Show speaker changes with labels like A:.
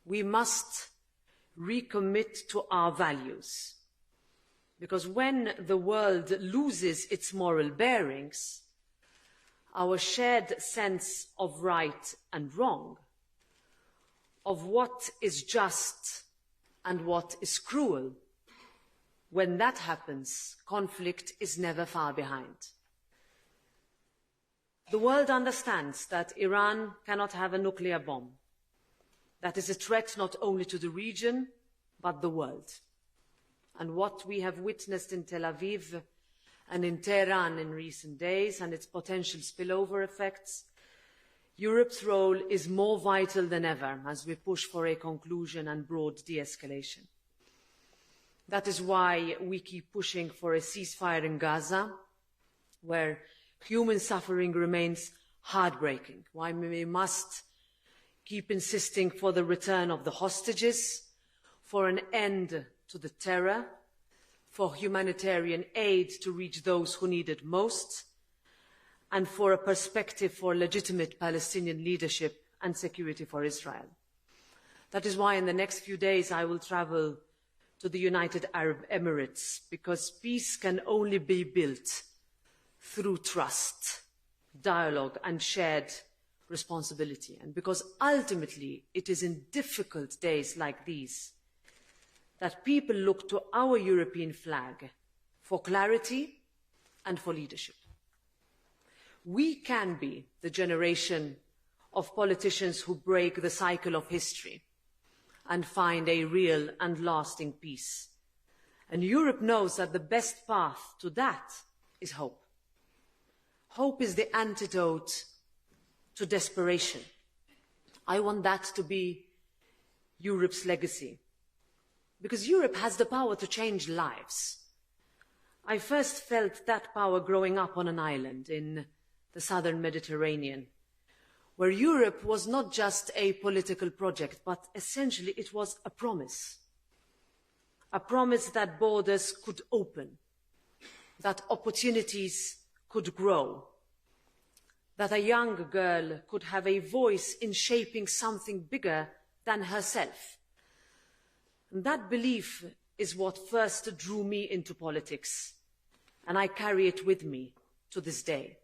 A: we must recommit to our values. Because when the world loses its moral bearings, our shared sense of right and wrong, of what is just and what is cruel, when that happens, conflict is never far behind. The world understands that Iran cannot have a nuclear bomb. That is a threat not only to the region, but the world. And what we have witnessed in Tel Aviv and in Tehran in recent days and its potential spillover effects, Europe's role is more vital than ever as we push for a conclusion and broad de-escalation. That is why we keep pushing for a ceasefire in Gaza, where human suffering remains heartbreaking, why we must keep insisting for the return of the hostages, for an end to the terror, for humanitarian aid to reach those who need it most, and for a perspective for legitimate Palestinian leadership and security for Israel. That is why in the next few days I will travel to the United Arab Emirates, because peace can only be built through trust, dialogue and shared responsibility. And because ultimately it is in difficult days like these that people look to our European flag for clarity and for leadership. We can be the generation of politicians who break the cycle of history and find a real and lasting peace. And Europe knows that the best path to that is hope. Hope is the antidote to desperation. I want that to be Europe's legacy, because Europe has the power to change lives. I first felt that power growing up on an island in the southern Mediterranean, where Europe was not just a political project, but essentially it was a promise that borders could open, that opportunities could grow, that a young girl could have a voice in shaping something bigger than herself. And that belief is what first drew me into politics, and I carry it with me to this day.